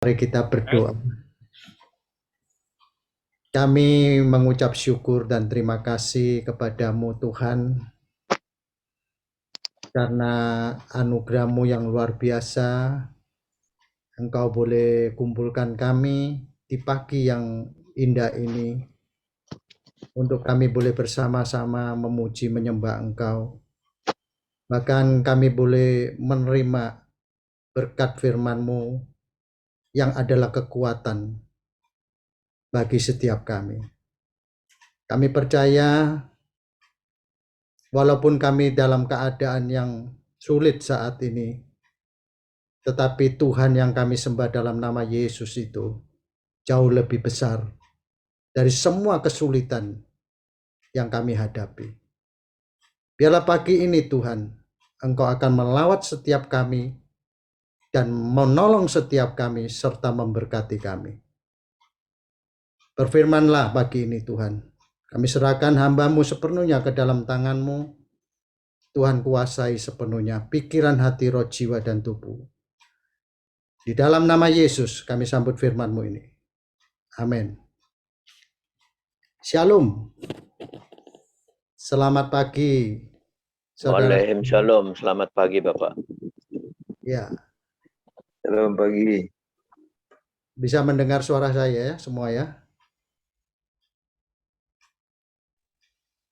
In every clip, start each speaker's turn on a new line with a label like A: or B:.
A: Mari kita berdoa. Kami mengucap syukur dan terima kasih kepadamu Tuhan, karena anugerah-Mu yang luar biasa. Engkau boleh kumpulkan kami di pagi yang indah ini, untuk kami boleh bersama-sama memuji menyembah Engkau. Bahkan kami boleh menerima berkat firman-Mu yang adalah kekuatan bagi setiap kami. Kami percaya walaupun kami dalam keadaan yang sulit saat ini, tetapi Tuhan yang kami sembah dalam nama Yesus itu jauh lebih besar dari semua kesulitan yang kami hadapi. Biarlah pagi ini Tuhan, Engkau akan melawat setiap kami dan menolong setiap kami serta memberkati kami. Berfirmanlah pagi ini Tuhan. Kami serahkan hamba-Mu sepenuhnya ke dalam tangan-Mu. Tuhan kuasai sepenuhnya pikiran, hati, roh, jiwa, dan tubuh. Di dalam nama Yesus kami sambut firman-Mu ini. Amin. Shalom. Selamat pagi, saudara.
B: Waalaikumsalam. Selamat pagi, Bapak.
A: Ya,
C: Selamat pagi.
A: bisa mendengar suara saya ya, semua ya.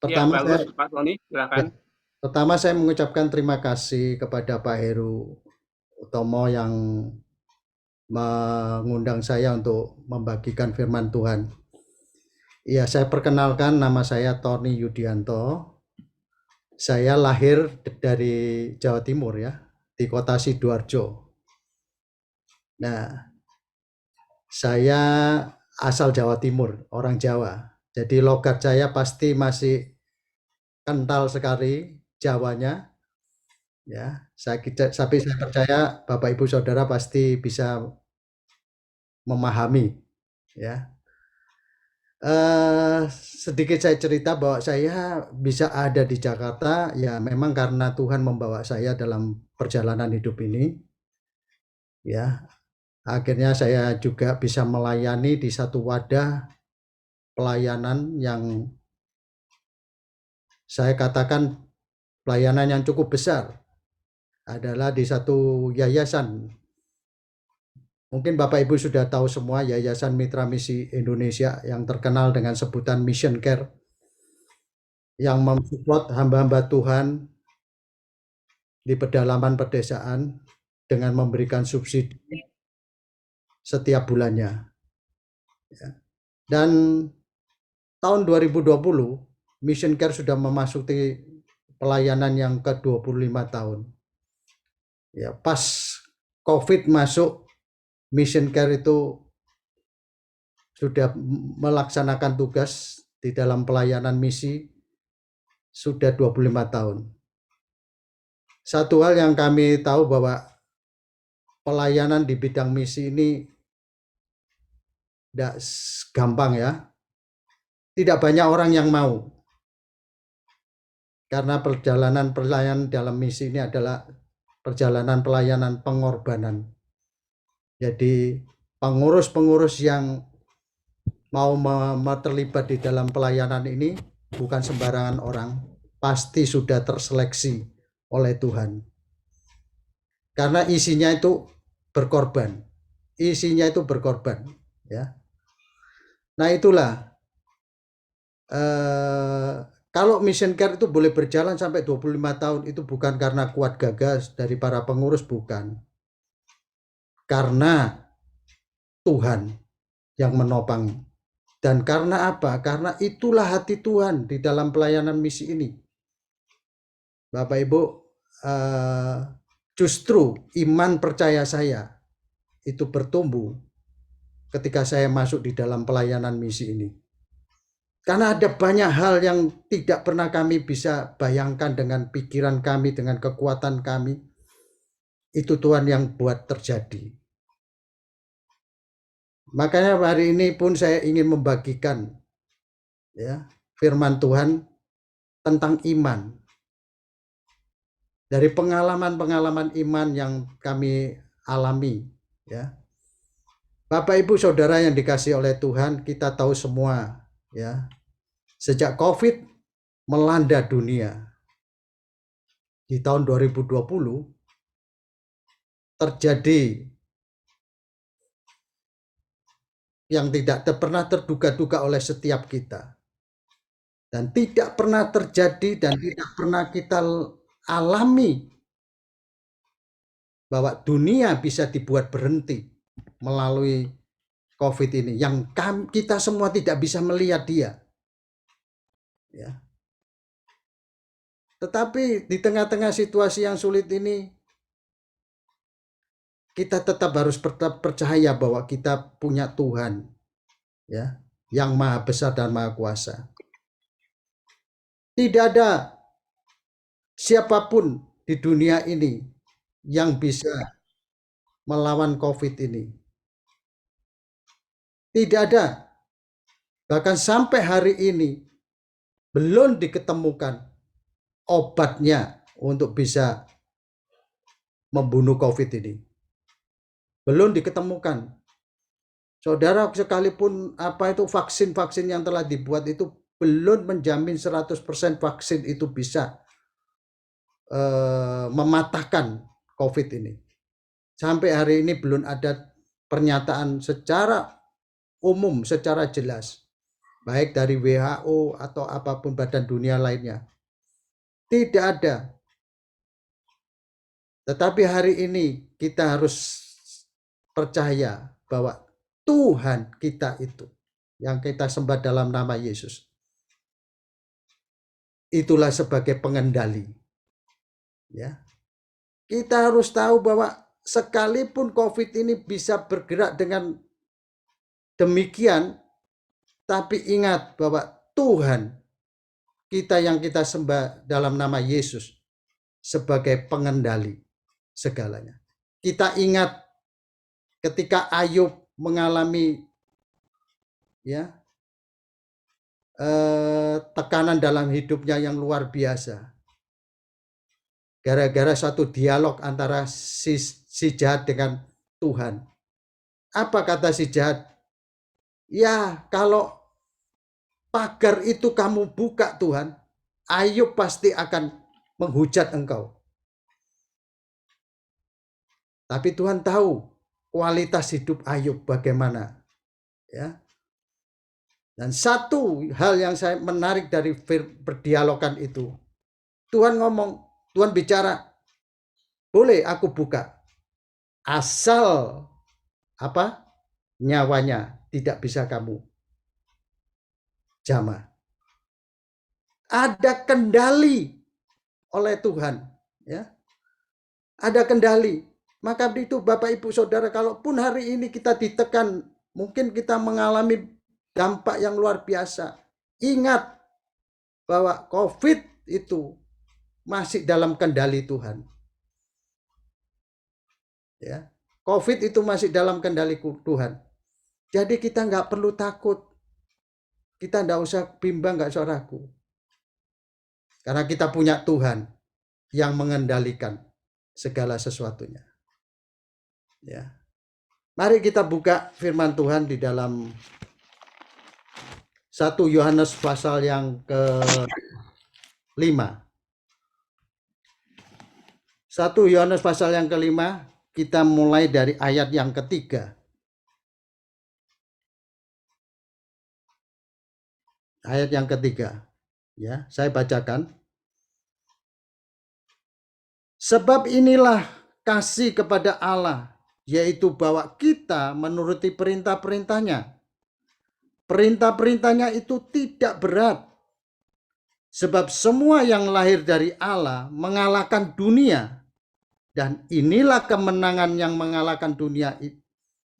A: Pertama,
D: bagus, Pak Tony, silakan.
A: Pertama saya mengucapkan terima kasih kepada Pak Heru Utomo yang mengundang saya untuk membagikan firman Tuhan. Ya, saya perkenalkan, nama saya Tony Yudianto. Saya lahir dari Jawa Timur ya, di kota Sidoarjo. Nah, saya asal Jawa Timur, orang Jawa. Jadi logat saya pasti masih kental sekali Jawanya. Ya, tapi saya percaya Bapak Ibu Saudara pasti bisa memahami ya. Sedikit saya cerita bahwa saya bisa ada di Jakarta ya memang karena Tuhan membawa saya dalam perjalanan hidup ini. Ya, akhirnya saya juga bisa melayani di satu wadah pelayanan yang saya katakan pelayanan yang cukup besar, adalah di satu yayasan. Mungkin Bapak Ibu sudah tahu semua, Yayasan Mitra Misi Indonesia yang terkenal dengan sebutan Mission Care, yang mensupport hamba-hamba Tuhan di pedalaman pedesaan dengan memberikan subsidi setiap bulannya. Dan tahun 2020 Mission Care sudah memasuki pelayanan yang ke-25 tahun. Ya, pas COVID masuk, Mission Care itu sudah melaksanakan tugas di dalam pelayanan misi sudah 25 tahun. Satu hal yang kami tahu bahwa pelayanan di bidang misi ini tidak gampang ya. Tidak banyak orang yang mau. Karena perjalanan pelayanan dalam misi ini adalah perjalanan pelayanan pengorbanan. Jadi pengurus-pengurus yang mau terlibat di dalam pelayanan ini bukan sembarangan orang, pasti sudah terseleksi oleh Tuhan. Karena isinya itu berkorban. Isinya itu berkorban, ya. Nah, itulah kalau Mission Care itu boleh berjalan sampai 25 tahun itu bukan karena kuat gagah dari para pengurus, bukan. Karena Tuhan yang menopang. Dan karena apa? Karena itulah hati Tuhan di dalam pelayanan misi ini. Bapak Ibu, justru iman percaya saya itu bertumbuh ketika saya masuk di dalam pelayanan misi ini. Karena ada banyak hal yang tidak pernah kami bisa bayangkan dengan pikiran kami, dengan kekuatan kami. Itu Tuhan yang buat terjadi. Makanya hari ini pun saya ingin membagikan ya, firman Tuhan tentang iman. Dari pengalaman-pengalaman iman yang kami alami ya. Bapak Ibu Saudara yang dikasihi oleh Tuhan, kita tahu semua ya, sejak COVID melanda dunia di tahun 2020 terjadi yang tidak pernah terduga-duga oleh setiap kita. Dan tidak pernah terjadi dan tidak pernah kita alami bahwa dunia bisa dibuat berhenti melalui COVID ini, yang kita semua tidak bisa melihat dia. Ya. Tetapi di tengah-tengah situasi yang sulit ini, kita tetap harus percaya bahwa kita punya Tuhan, ya, yang Maha Besar dan Maha Kuasa. Tidak ada siapapun di dunia ini yang bisa melawan COVID ini. Tidak ada. Bahkan sampai hari ini belum diketemukan obatnya untuk bisa membunuh COVID ini. Belum diketemukan. Saudara, sekalipun apa itu vaksin-vaksin yang telah dibuat itu belum menjamin 100% vaksin itu bisa mematahkan COVID ini. Sampai hari ini belum ada pernyataan secara umum, secara jelas, baik dari WHO atau apapun badan dunia lainnya. Tidak ada. Tetapi hari ini kita harus percaya bahwa Tuhan kita itu, yang kita sembah dalam nama Yesus, itulah sebagai pengendali. Ya. Kita harus tahu bahwa sekalipun COVID ini bisa bergerak dengan demikian, tapi ingat bahwa Tuhan kita yang kita sembah dalam nama Yesus sebagai pengendali segalanya. Kita ingat ketika Ayub mengalami ya tekanan dalam hidupnya yang luar biasa. Gara-gara satu dialog antara si jahat dengan Tuhan. Apa kata si jahat? Ya, kalau pagar itu kamu buka Tuhan, Ayub pasti akan menghujat engkau. Tapi Tuhan tahu kualitas hidup Ayub bagaimana. Ya. Dan satu hal yang saya menarik dari berdialogan itu, Tuhan ngomong, Tuhan bicara, boleh aku buka, asal apa nyawanya tidak bisa kamu jamah. Ada kendali oleh Tuhan, ya. Ada kendali. Maka itu Bapak Ibu Saudara, kalaupun hari ini kita ditekan, mungkin kita mengalami dampak yang luar biasa. Ingat bahwa COVID itu masih dalam kendali Tuhan. Ya, COVID itu masih dalam kendali Tuhan. Jadi kita nggak perlu takut. Kita nggak usah bimbang, nggak saudaraku. Karena kita punya Tuhan yang mengendalikan segala sesuatunya. Ya. Mari kita buka firman Tuhan di dalam 1 Yohanes pasal yang ke-5. 1 Yohanes pasal yang ke-5, kita mulai dari ayat yang ketiga. Ayat yang ketiga. Ya, saya bacakan. Sebab inilah kasih kepada Allah, yaitu bahwa kita menuruti perintah-perintahnya. Perintah-perintahnya itu tidak berat. Sebab semua yang lahir dari Allah mengalahkan dunia. Dan inilah kemenangan yang mengalahkan dunia,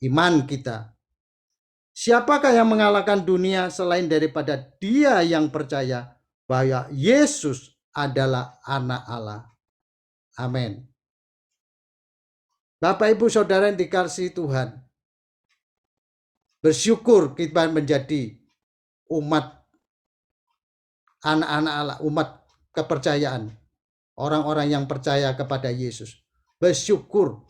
A: iman kita. Siapakah yang mengalahkan dunia selain daripada dia yang percaya bahwa Yesus adalah anak Allah. Amin. Bapak Ibu Saudara yang dikasihi Tuhan, bersyukur kita menjadi umat anak-anak Allah, umat kepercayaan, orang-orang yang percaya kepada Yesus. Bersyukur.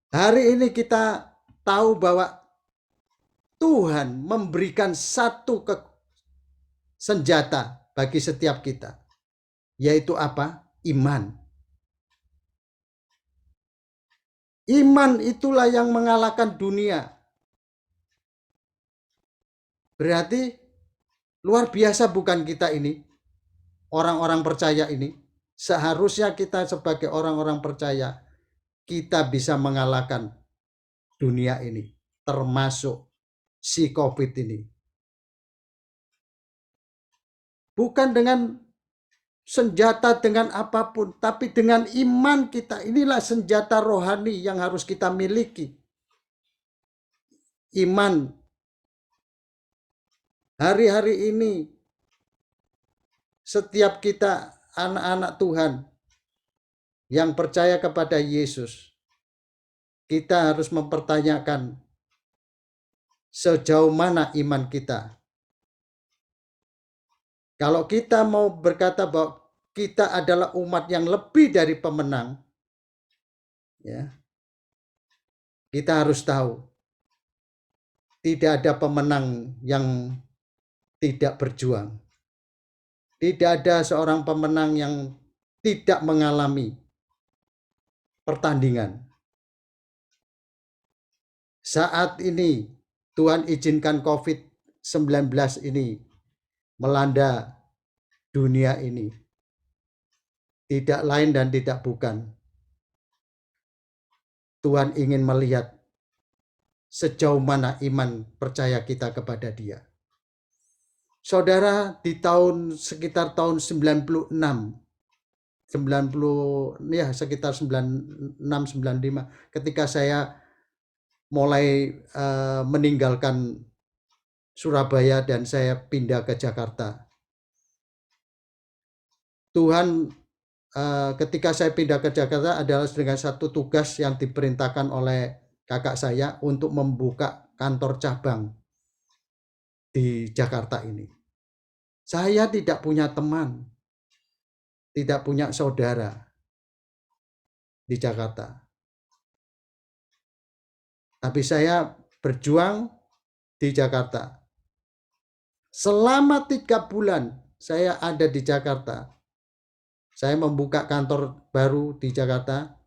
A: Hari ini kita tahu bahwa Tuhan memberikan satu senjata bagi setiap kita, yaitu apa? Iman. Iman itulah yang mengalahkan dunia. Berarti luar biasa bukan kita ini, orang-orang percaya ini. Seharusnya kita sebagai orang-orang percaya, kita bisa mengalahkan dunia ini, termasuk si COVID ini. Bukan dengan senjata, dengan apapun, tapi dengan iman kita. Inilah senjata rohani yang harus kita miliki. Iman. Hari-hari ini, setiap kita anak-anak Tuhan yang percaya kepada Yesus, kita harus mempertanyakan sejauh mana iman kita. Kalau kita mau berkata bahwa kita adalah umat yang lebih dari pemenang, ya, kita harus tahu tidak ada pemenang yang tidak berjuang. Tidak ada seorang pemenang yang tidak mengalami pertandingan. Saat ini Tuhan izinkan COVID-19 ini melanda dunia ini. Tidak lain dan tidak bukan. Tuhan ingin melihat sejauh mana iman percaya kita kepada Dia. Saudara, di sekitar tahun 96, sekitar 96 95, ketika saya mulai meninggalkan Surabaya dan saya pindah ke Jakarta. Tuhan ketika saya pindah ke Jakarta adalah dengan satu tugas yang diperintahkan oleh kakak saya untuk membuka kantor cabang di Jakarta ini. Saya tidak punya teman, tidak punya saudara di Jakarta. Tapi saya berjuang di Jakarta. Selama 3 bulan saya ada di Jakarta. Saya membuka kantor baru di Jakarta.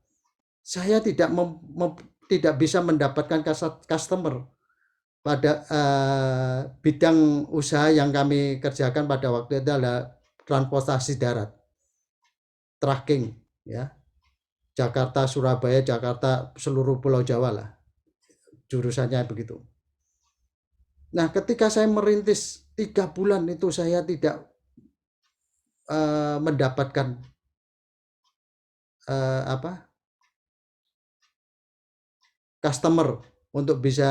A: Saya tidak bisa mendapatkan customer pada bidang usaha yang kami kerjakan pada waktu itu adalah transportasi darat, tracking, ya, Jakarta, Surabaya, Jakarta, seluruh Pulau Jawa lah, jurusannya begitu. Nah, ketika saya merintis 3 bulan itu saya tidak mendapatkan customer untuk bisa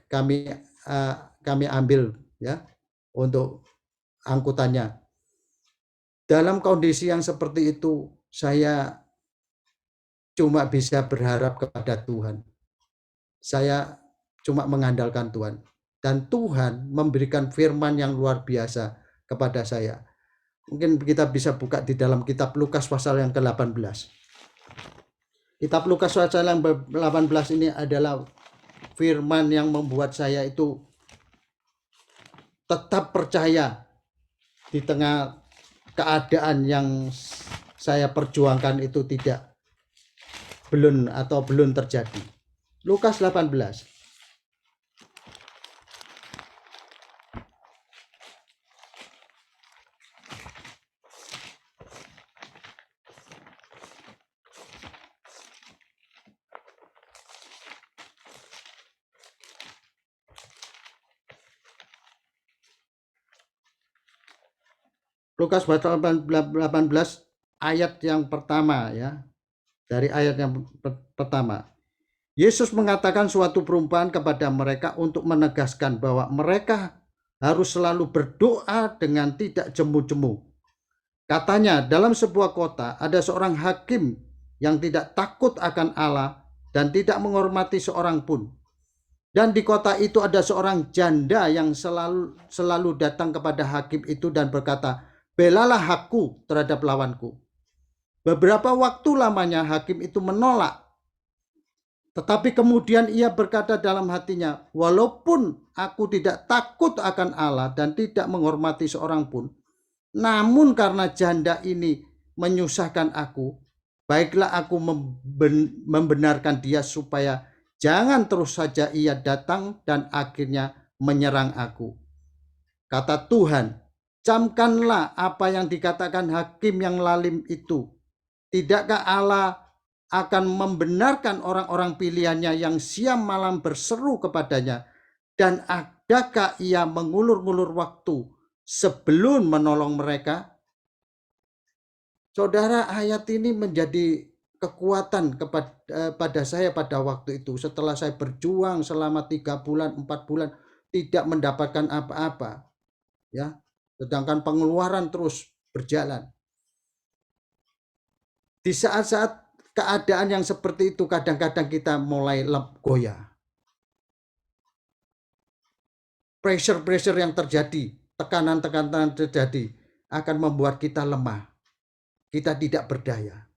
A: kami ambil, ya, untuk angkutannya. Dalam kondisi yang seperti itu, saya cuma bisa berharap kepada Tuhan. Saya cuma mengandalkan Tuhan. Dan Tuhan memberikan firman yang luar biasa kepada saya. Mungkin kita bisa buka di dalam kitab Lukas pasal yang ke-18. Kitab Lukas pasal yang ke-18 ini adalah firman yang membuat saya itu tetap percaya di tengah keadaan yang saya perjuangkan itu belum terjadi. Lukas 18. Lukas pasal 18 ayat yang pertama, ya. Dari ayat yang pertama. Yesus mengatakan suatu perumpamaan kepada mereka untuk menegaskan bahwa mereka harus selalu berdoa dengan tidak jemu-jemu. Katanya, dalam sebuah kota ada seorang hakim yang tidak takut akan Allah dan tidak menghormati seorang pun. Dan di kota itu ada seorang janda yang selalu datang kepada hakim itu dan berkata, "Belalah hakku terhadap lawanku." Beberapa waktu lamanya hakim itu menolak. Tetapi kemudian ia berkata dalam hatinya, walaupun aku tidak takut akan Allah dan tidak menghormati seorang pun, namun karena janda ini menyusahkan aku, baiklah aku membenarkan dia supaya jangan terus saja ia datang dan akhirnya menyerang aku. Kata Tuhan, camkanlah apa yang dikatakan hakim yang lalim itu. Tidakkah Allah akan membenarkan orang-orang pilihannya yang siang malam berseru kepadanya, dan adakah ia mengulur-ngulur waktu sebelum menolong mereka? Saudara, ayat ini menjadi kekuatan pada saya pada waktu itu. Setelah saya berjuang selama 3 bulan, 4 bulan, tidak mendapatkan apa-apa, ya, sedangkan pengeluaran terus berjalan. Di saat-saat keadaan yang seperti itu, kadang-kadang kita mulai goyah. Pressure yang terjadi, tekanan-tekanan terjadi akan membuat kita lemah. Kita tidak berdaya.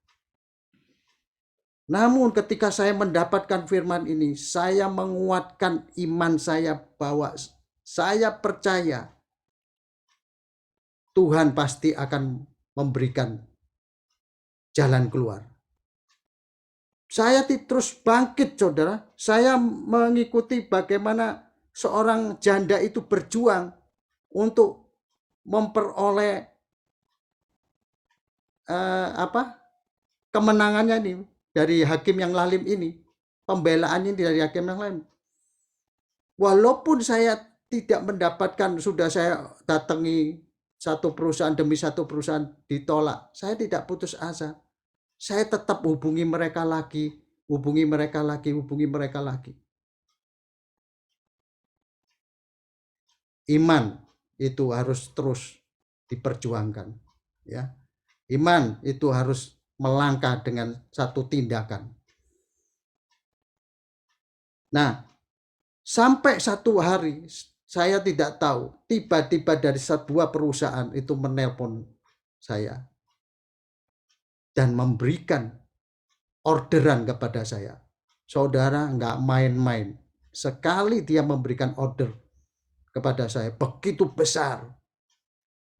A: Namun ketika saya mendapatkan firman ini, saya menguatkan iman saya bahwa saya percaya Tuhan pasti akan memberikan jalan keluar. Saya terus bangkit, saudara. Saya mengikuti bagaimana seorang janda itu berjuang untuk memperoleh kemenangannya ini dari hakim yang lalim ini, pembelaan ini dari hakim yang lalim. Walaupun saya tidak mendapatkan, sudah saya datangi satu perusahaan demi satu perusahaan ditolak, saya tidak putus asa. Saya tetap hubungi mereka lagi. Iman itu harus terus diperjuangkan, ya. Iman itu harus melangkah dengan satu tindakan. Nah, sampai satu hari saya tidak tahu, tiba-tiba dari sebuah perusahaan itu menelpon saya dan memberikan orderan kepada saya. Saudara, nggak main-main. Sekali dia memberikan order kepada saya begitu besar.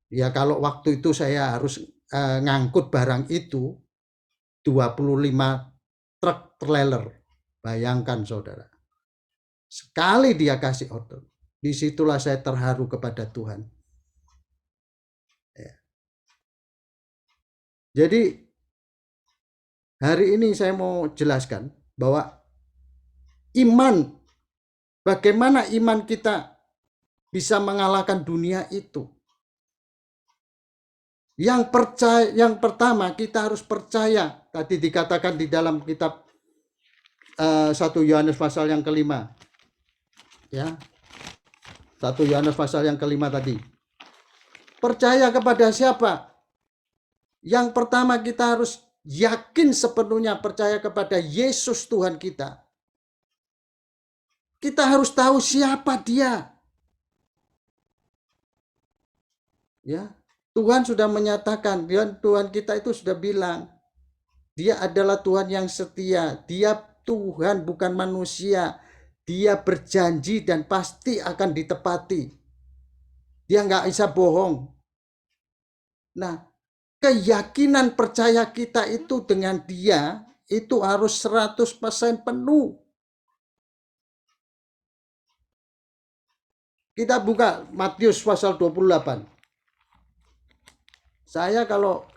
A: Ya, kalau waktu itu saya harus ngangkut barang itu 25 truk trailer. Bayangkan, saudara. Sekali dia kasih order, disitulah saya terharu kepada Tuhan. Ya. Jadi hari ini saya mau jelaskan bahwa iman, bagaimana iman kita bisa mengalahkan dunia itu. Yang pertama kita harus percaya, tadi dikatakan di dalam kitab 1 Yohanes pasal yang kelima. Ya. 1 Yohanes pasal yang kelima tadi. Percaya kepada siapa? Yang pertama kita harus yakin sepenuhnya percaya kepada Yesus Tuhan kita. Kita harus tahu siapa Dia. Ya, Tuhan sudah menyatakan, Tuhan kita itu sudah bilang, Dia adalah Tuhan yang setia. Dia Tuhan bukan manusia. Dia berjanji dan pasti akan ditepati. Dia nggak bisa bohong. Nah, keyakinan percaya kita itu dengan Dia itu harus 100% penuh. Kita buka Matius pasal 28. Saya kalau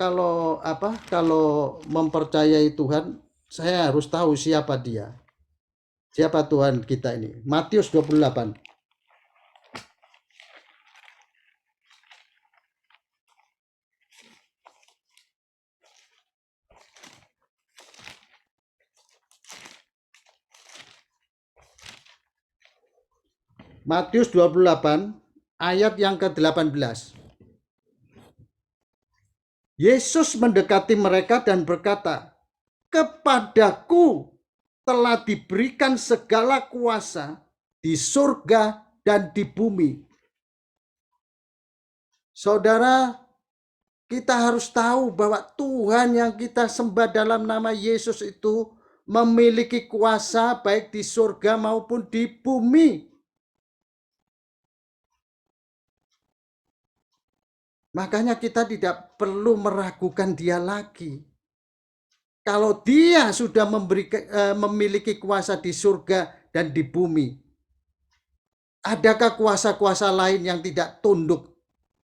A: mempercayai Tuhan, saya harus tahu siapa Dia. Siapa Tuhan kita ini? Matius 28. Matius 28 ayat yang ke-18. Yesus mendekati mereka dan berkata, "Kepadaku telah diberikan segala kuasa di surga dan di bumi." Saudara, kita harus tahu bahwa Tuhan yang kita sembah dalam nama Yesus itu memiliki kuasa baik di surga maupun di bumi. Makanya kita tidak perlu meragukan dia lagi. Kalau dia sudah memiliki kuasa di surga dan di bumi, adakah kuasa-kuasa lain yang tidak tunduk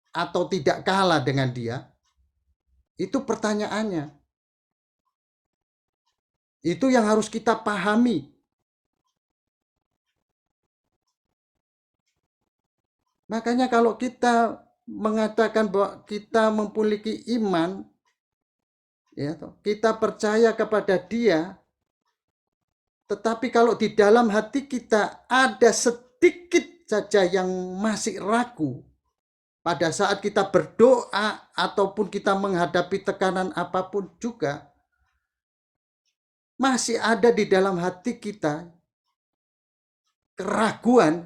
A: atau tidak kalah dengan dia? Itu pertanyaannya. Itu yang harus kita pahami. Makanya kalau kita mengatakan bahwa kita memiliki iman, ya, kita percaya kepada dia, tetapi kalau di dalam hati kita ada sedikit saja yang masih ragu, pada saat kita berdoa ataupun kita menghadapi tekanan apapun juga, masih ada di dalam hati kita keraguan,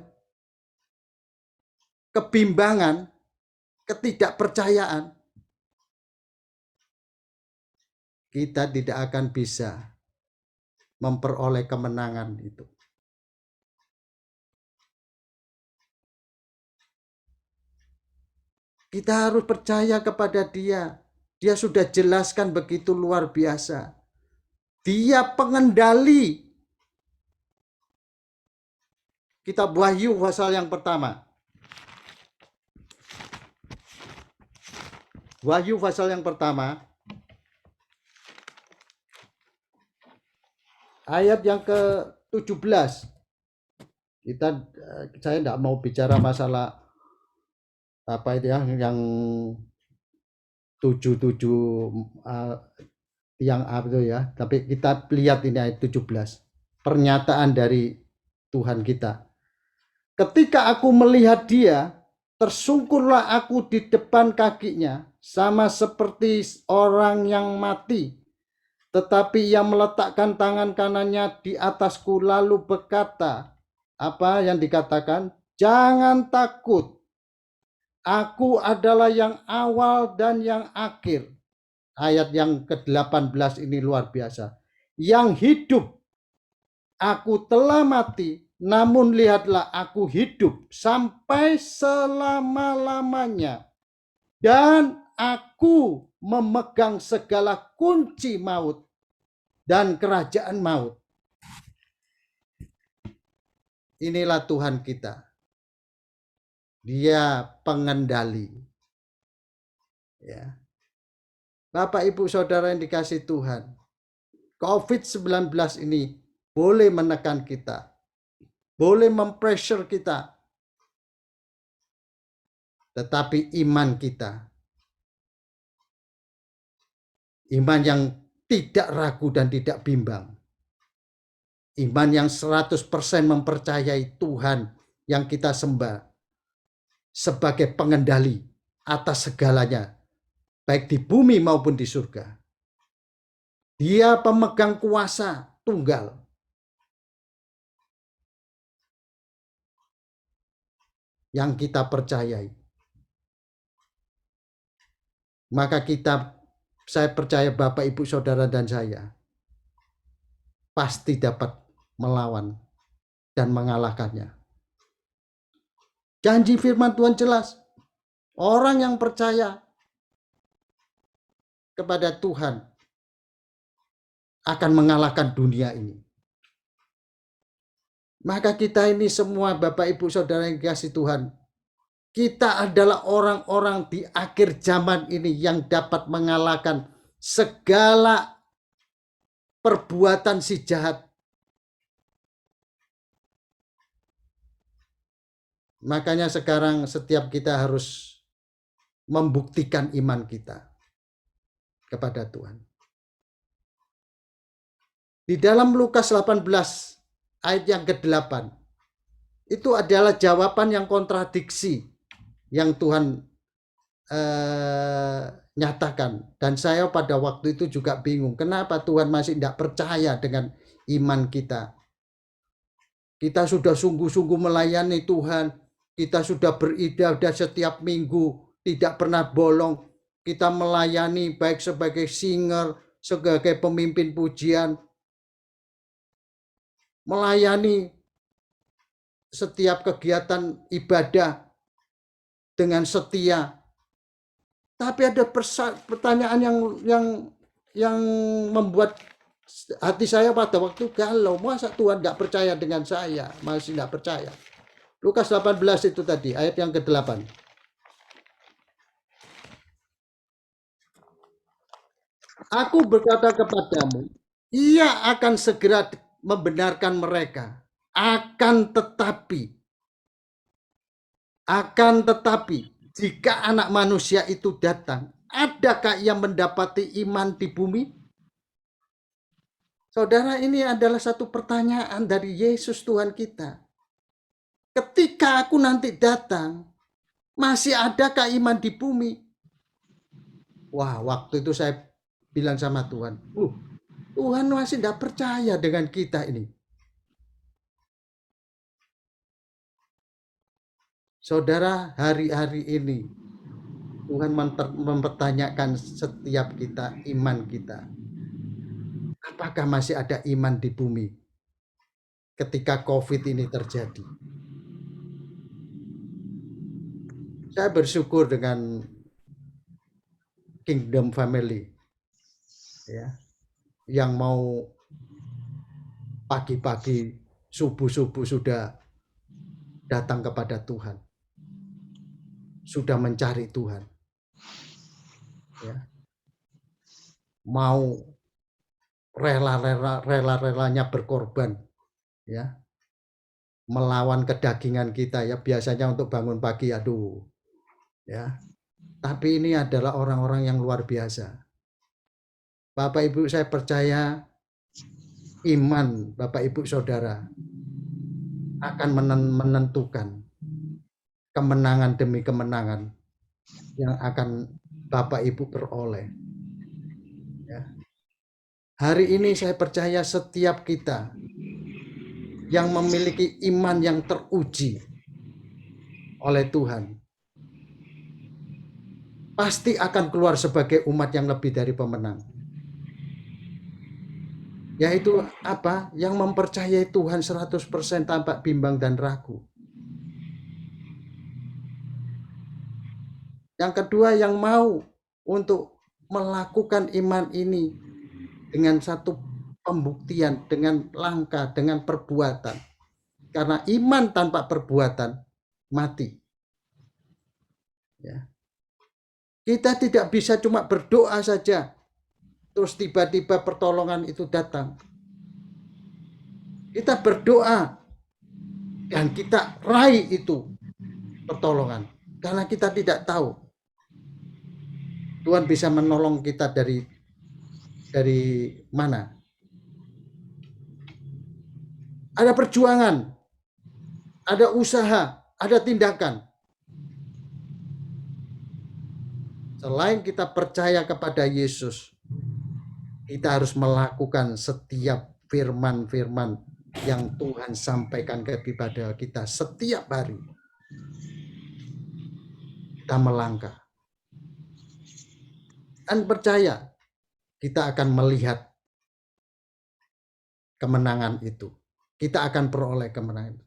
A: kebimbangan, ketidakpercayaan, kita tidak akan bisa memperoleh kemenangan itu. Kita harus percaya kepada dia. Dia sudah jelaskan begitu luar biasa. Dia pengendali. Kitab Wahyu pasal yang pertama. Wahyu pasal yang pertama. Ayat yang ke-17. Saya tidak mau bicara masalah apa itu ya, yang 77 yang apa itu ya, tapi kita lihat ini ayat 17. Pernyataan dari Tuhan kita. Ketika aku melihat dia, tersungkurlah aku di depan kakinya, sama seperti orang yang mati. Tetapi ia meletakkan tangan kanannya di atasku lalu berkata, apa yang dikatakan? Jangan takut. Aku adalah yang awal dan yang akhir. Ayat yang ke-18 ini luar biasa. Yang hidup. Aku telah mati, namun lihatlah aku hidup sampai selama-lamanya. Dan aku memegang segala kunci maut dan kerajaan maut. Inilah Tuhan kita. Dia pengendali. Ya. Bapak, Ibu, Saudara yang dikasihi Tuhan, COVID-19 ini boleh menekan kita, boleh mempressure kita, tetapi iman kita, iman yang tidak ragu dan tidak bimbang, iman yang 100% mempercayai Tuhan yang kita sembah sebagai pengendali atas segalanya, baik di bumi maupun di surga. Dia pemegang kuasa tunggal. Yang kita percayai. Maka saya percaya Bapak, Ibu, Saudara, dan saya pasti dapat melawan dan mengalahkannya. Janji firman Tuhan jelas. Orang yang percaya kepada Tuhan akan mengalahkan dunia ini. Maka kita ini semua Bapak, Ibu, Saudara yang dikasihi Tuhan, kita adalah orang-orang di akhir zaman ini yang dapat mengalahkan segala perbuatan si jahat. Makanya sekarang setiap kita harus membuktikan iman kita kepada Tuhan. Di dalam Lukas 18 ayat yang ke-8, itu adalah jawaban yang kontradiksi yang Tuhan nyatakan. Dan saya pada waktu itu juga bingung, kenapa Tuhan masih tidak percaya dengan iman kita. Kita sudah sungguh-sungguh melayani Tuhan, kita sudah beribadah setiap minggu, tidak pernah bolong. Kita melayani baik sebagai singer, sebagai pemimpin pujian. melayani setiap kegiatan ibadah dengan setia. Tapi ada pertanyaan yang membuat hati saya pada waktu galau. Masa Tuhan nggak percaya dengan saya? Masih nggak percaya. Lukas 18 itu tadi, ayat yang ke-8. Aku berkata kepadamu, ia akan segera membenarkan mereka. Akan tetapi, jika anak manusia itu datang, adakah ia mendapati iman di bumi? Saudara, ini adalah satu pertanyaan dari Yesus Tuhan kita. Ketika aku nanti datang, masih adakah iman di bumi? Wah, waktu itu saya bilang sama Tuhan, Tuhan masih tidak percaya dengan kita ini. Saudara, hari-hari ini Tuhan mempertanyakan setiap kita, iman kita. Apakah masih ada iman di bumi ketika COVID ini terjadi? Saya bersyukur dengan Kingdom Family, ya, yang mau pagi-pagi, subuh-subuh sudah datang kepada Tuhan, sudah mencari Tuhan, ya, mau rela-relanya berkorban, ya, melawan kedagingan kita, ya, biasanya untuk bangun pagi, aduh, ya. Tapi ini adalah orang-orang yang luar biasa. Bapak Ibu, saya percaya iman Bapak Ibu Saudara akan menentukan kemenangan demi kemenangan yang akan Bapak Ibu peroleh. Ya. Hari ini saya percaya setiap kita yang memiliki iman yang teruji oleh Tuhan pasti akan keluar sebagai umat yang lebih dari pemenang. Yaitu apa? Yang mempercayai Tuhan 100% tanpa bimbang dan ragu. Yang kedua, yang mau untuk melakukan iman ini dengan satu pembuktian, dengan langkah, dengan perbuatan. Karena iman tanpa perbuatan mati. Ya. Kita tidak bisa cuma berdoa saja, terus tiba-tiba pertolongan itu datang. Kita berdoa dan kita raih itu pertolongan. Karena kita tidak tahu Tuhan bisa menolong kita dari mana. Ada perjuangan, ada usaha, ada tindakan. Selain kita percaya kepada Yesus, kita harus melakukan setiap firman-firman yang Tuhan sampaikan kepada kita setiap hari. Kita melangkah. Dan percaya kita akan melihat kemenangan itu. Kita akan peroleh kemenangan itu.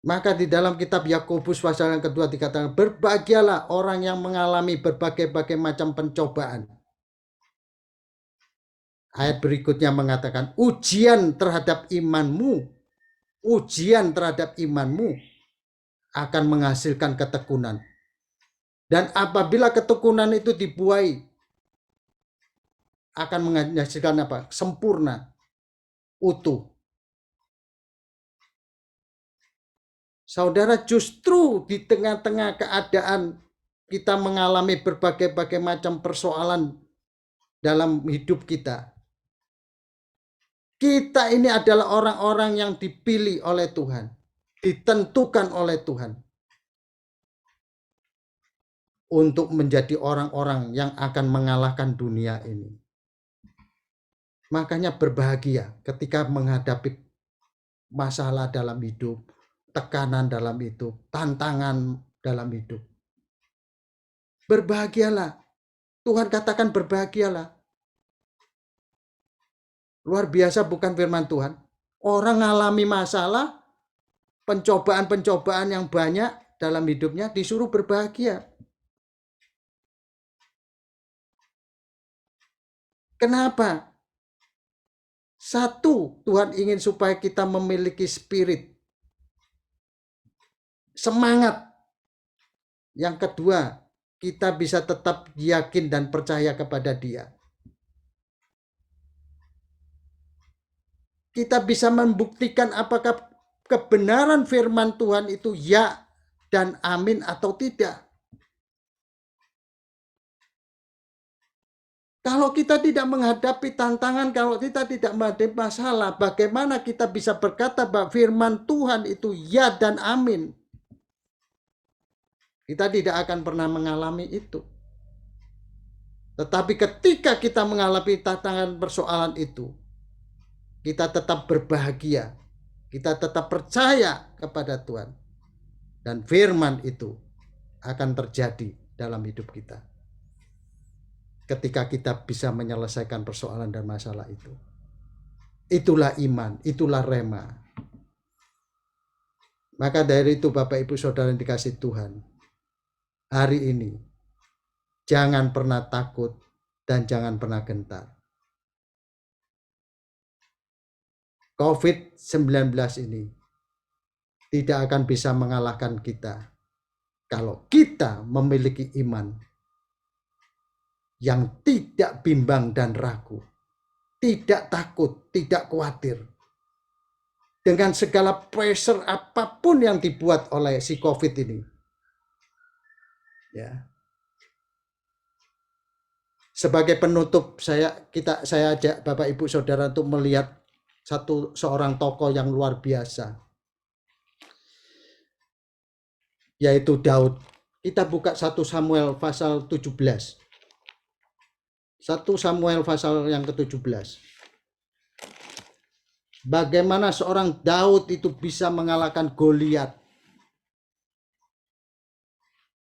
A: Maka di dalam kitab Yakobus pasal yang kedua dikatakan, berbahagialah orang yang mengalami berbagai-bagai macam pencobaan. Ayat berikutnya mengatakan, ujian terhadap imanmu akan menghasilkan ketekunan. Dan apabila ketekunan itu dibuai, akan menghasilkan apa? Sempurna, utuh. Saudara, justru di tengah-tengah keadaan kita mengalami berbagai-bagai macam persoalan dalam hidup kita. Kita ini adalah orang-orang yang dipilih oleh Tuhan, ditentukan oleh Tuhan untuk menjadi orang-orang yang akan mengalahkan dunia ini. Makanya berbahagia ketika menghadapi masalah dalam hidup, tekanan dalam hidup, tantangan dalam hidup. Berbahagialah. Tuhan katakan berbahagialah. Luar biasa bukan firman Tuhan? Orang ngalami masalah, pencobaan-pencobaan yang banyak dalam hidupnya, disuruh berbahagia. Kenapa? Satu, Tuhan ingin supaya kita memiliki spirit, semangat. Yang kedua, kita bisa tetap yakin dan percaya kepada Dia. Kita bisa membuktikan apakah kebenaran firman Tuhan itu ya dan amin atau tidak. Kalau kita tidak menghadapi tantangan, kalau kita tidak menghadapi masalah, bagaimana kita bisa berkata bahwa firman Tuhan itu ya dan amin? Kita tidak akan pernah mengalami itu. Tetapi ketika kita mengalami tantangan persoalan itu, kita tetap berbahagia. Kita tetap percaya kepada Tuhan. Dan firman itu akan terjadi dalam hidup kita. Ketika kita bisa menyelesaikan persoalan dan masalah itu. Itulah iman, itulah rema. Maka dari itu Bapak Ibu Saudara yang dikasihi Tuhan, hari ini jangan pernah takut dan jangan pernah gentar. COVID-19 ini tidak akan bisa mengalahkan kita kalau kita memiliki iman yang tidak bimbang dan ragu, tidak takut, tidak khawatir dengan segala pressure apapun yang dibuat oleh si COVID ini. Ya. Sebagai penutup, saya ajak Bapak Ibu Saudara untuk melihat seorang tokoh yang luar biasa, yaitu Daud. Kita buka 1 Samuel pasal 17. 1 Samuel pasal yang ke-17. Bagaimana seorang Daud itu bisa mengalahkan Goliat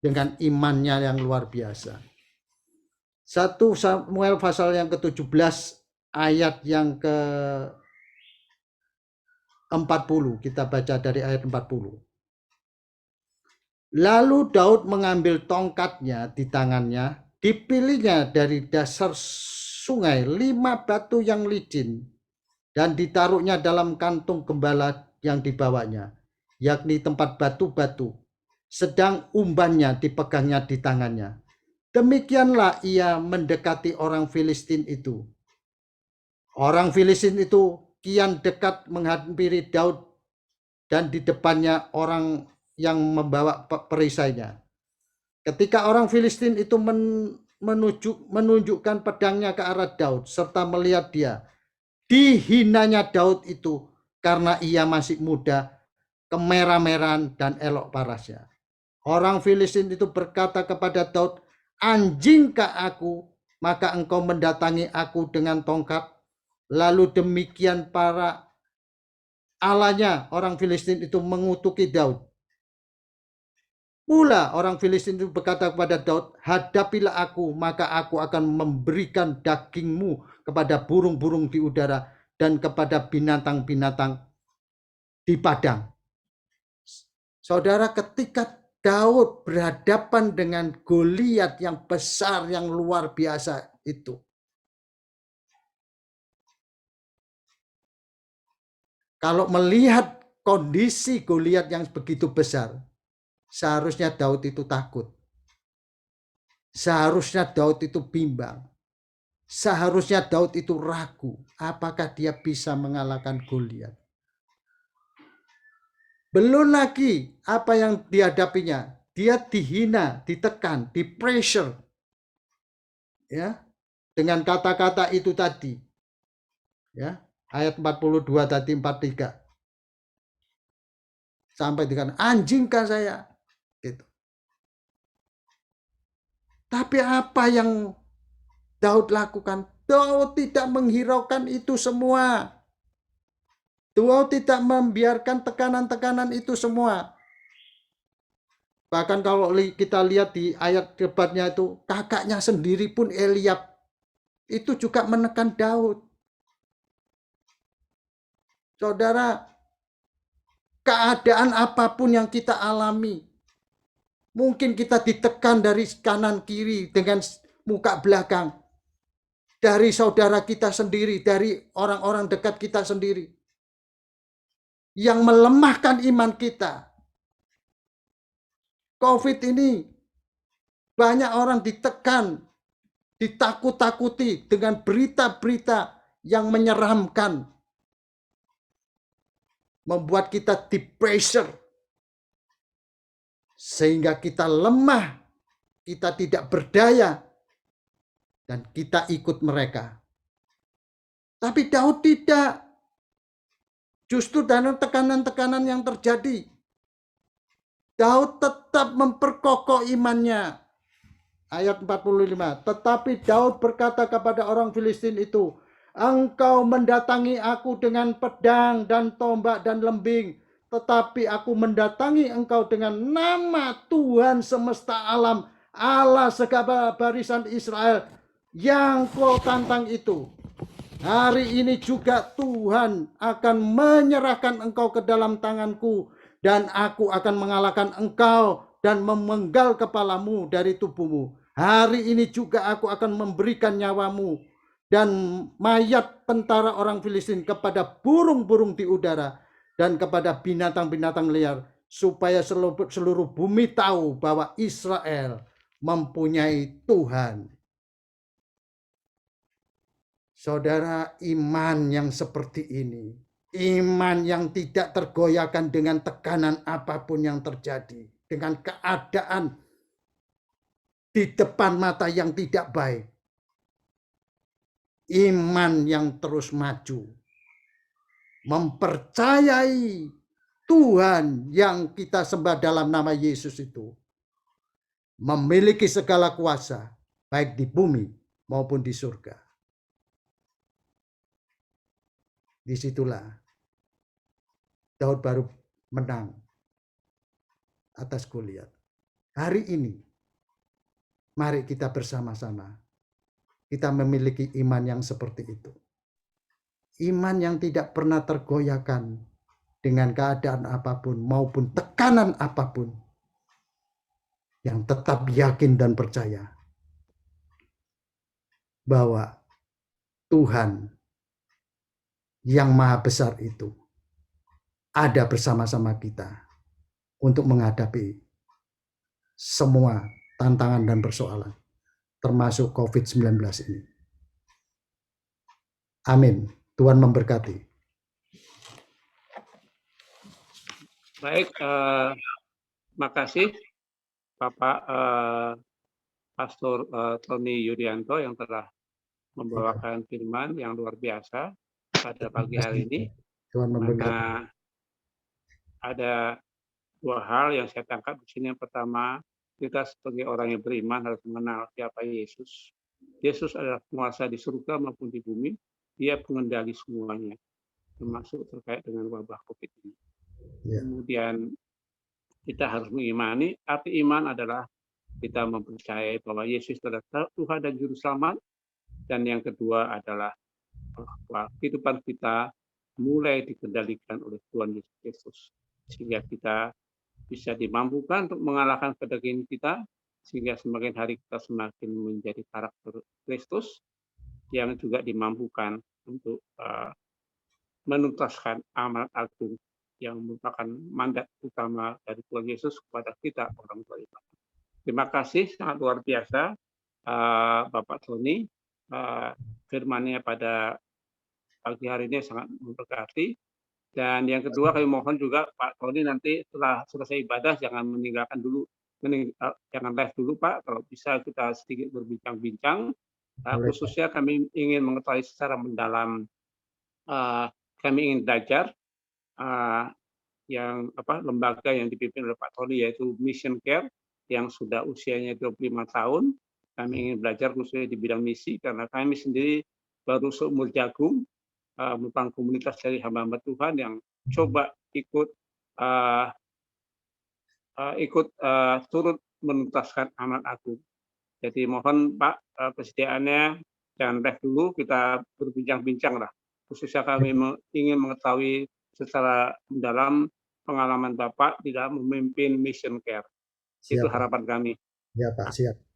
A: dengan imannya yang luar biasa. 1 Samuel pasal yang ke-17 ayat yang ke-40. Kita baca dari ayat 40. Lalu Daud mengambil tongkatnya di tangannya, dipilihnya dari dasar sungai 5 batu yang licin dan ditaruhnya dalam kantung gembala yang dibawanya, yakni tempat batu-batu, sedang umbannya dipegangnya di tangannya. Demikianlah ia mendekati orang Filistin itu. Orang Filistin itu kian dekat menghampiri Daud dan di depannya orang yang membawa perisainya. Ketika orang Filistin itu menunjukkan pedangnya ke arah Daud serta melihat dia, dihinanya Daud itu karena ia masih muda, kemerah-merahan dan elok parasnya. Orang Filistin itu berkata kepada Daud, "Anjingkah aku, maka engkau mendatangi aku dengan tongkat?" Lalu demikian para alanya orang Filistin itu mengutuki Daud. Pula orang Filistin itu berkata kepada Daud, "Hadapilah aku, maka aku akan memberikan dagingmu kepada burung-burung di udara dan kepada binatang-binatang di padang." Saudara, ketika Daud berhadapan dengan Goliat yang besar, yang luar biasa itu, kalau melihat kondisi Goliat yang begitu besar, seharusnya Daud itu takut. Seharusnya Daud itu bimbang. Seharusnya Daud itu ragu. Apakah dia bisa mengalahkan Goliat? Belum lagi apa yang dihadapinya. Dia dihina, ditekan, di-pressure. Ya, dengan kata-kata itu tadi. Ya, ayat 42 tadi 43. Sampai dengan anjingkah saya? Gitu. Tapi apa yang Daud lakukan? Daud tidak menghiraukan itu semua. Daud tidak membiarkan tekanan-tekanan itu semua. Bahkan kalau kita lihat di ayat depannya itu, kakaknya sendiri pun Eliab itu juga menekan Daud. Saudara, keadaan apapun yang kita alami, mungkin kita ditekan dari kanan kiri dengan muka belakang, dari saudara kita sendiri, dari orang-orang dekat kita sendiri, yang melemahkan iman kita. COVID ini banyak orang ditekan, ditakut-takuti dengan berita-berita yang menyeramkan, membuat kita di-pressure, sehingga kita lemah, kita tidak berdaya, dan kita ikut mereka. Tapi Daud tidak. Justru dengan tekanan-tekanan yang terjadi, Daud tetap memperkokoh imannya. Ayat 45. Tetapi Daud berkata kepada orang Filistin itu, engkau mendatangi aku dengan pedang dan tombak dan lembing, tetapi aku mendatangi engkau dengan nama Tuhan semesta alam, Allah segala barisan Israel, yang kau tantang itu. Hari ini juga Tuhan akan menyerahkan engkau ke dalam tanganku, dan aku akan mengalahkan engkau dan memenggal kepalamu dari tubuhmu. Hari ini juga aku akan memberikan nyawamu dan mayat tentara orang Filistin kepada burung-burung di udara dan kepada binatang-binatang liar, supaya seluruh bumi tahu bahwa Israel mempunyai Tuhan. Saudara, iman yang seperti ini, iman yang tidak tergoyahkan dengan tekanan apapun yang terjadi, dengan keadaan di depan mata yang tidak baik, iman yang terus maju, mempercayai Tuhan yang kita sembah dalam nama Yesus itu memiliki segala kuasa, baik di bumi maupun di surga. Disitulah Daud baru menang atas Goliat. Hari ini, mari kita bersama-sama, kita memiliki iman yang seperti itu. Iman yang tidak pernah tergoyahkan dengan keadaan apapun maupun tekanan apapun. Yang tetap yakin dan percaya bahwa Tuhan yang maha besar itu ada bersama-sama kita untuk menghadapi semua tantangan dan persoalan, termasuk COVID-19 ini. Amin. Tuhan memberkati.
D: Baik, makasih Bapak Pastor Tony Yudianto yang telah membawakan firman yang luar biasa pada pagi hari ini.
A: Tuhan memberkati.
D: Mana ada dua hal yang saya tangkap di sini. Yang pertama, kita sebagai orang yang beriman harus mengenal siapa Yesus. Yesus adalah penguasa di surga maupun di bumi. Dia pengendali semuanya, termasuk terkait dengan wabah COVID ini. Ya. Kemudian kita harus mengimani, arti iman adalah kita mempercayai bahwa Yesus adalah Tuhan dan Juru Selamat. Dan yang kedua adalah bahwa kehidupan kita mulai dikendalikan oleh Tuhan Yesus Kristus. Sehingga kita bisa dimampukan untuk mengalahkan kedagingan kita, sehingga semakin hari kita semakin menjadi karakter Kristus, yang juga dimampukan untuk menuntaskan amanat agung yang merupakan mandat utama dari Tuhan Yesus kepada kita orang beriman. Terima kasih, sangat luar biasa Bapak Tony. Firman-Nya pada pagi hari ini sangat memberkati. Dan yang kedua, kami mohon juga Pak Tony nanti setelah selesai ibadah jangan meninggalkan dulu, jangan live dulu Pak. Kalau bisa kita sedikit berbincang-bincang. Khususnya kami ingin mengetahui secara mendalam, kami ingin belajar lembaga yang dipimpin oleh Pak Tony, yaitu Mission Care, yang sudah usianya 25 tahun. Kami ingin belajar khususnya di bidang misi, karena kami sendiri baru seumur jagung, merupakan komunitas dari hamba-hamba Tuhan yang coba ikut turut menuntaskan amanat agung. Jadi mohon Pak, persediaannya jangan live dulu, kita berbincang-bincang lah. Khususnya kami ingin mengetahui secara mendalam pengalaman Bapak di dalam memimpin mission care.
A: Siap,
D: Itu
A: Pak.
D: harapan kami.
A: Ya, Pak, siap.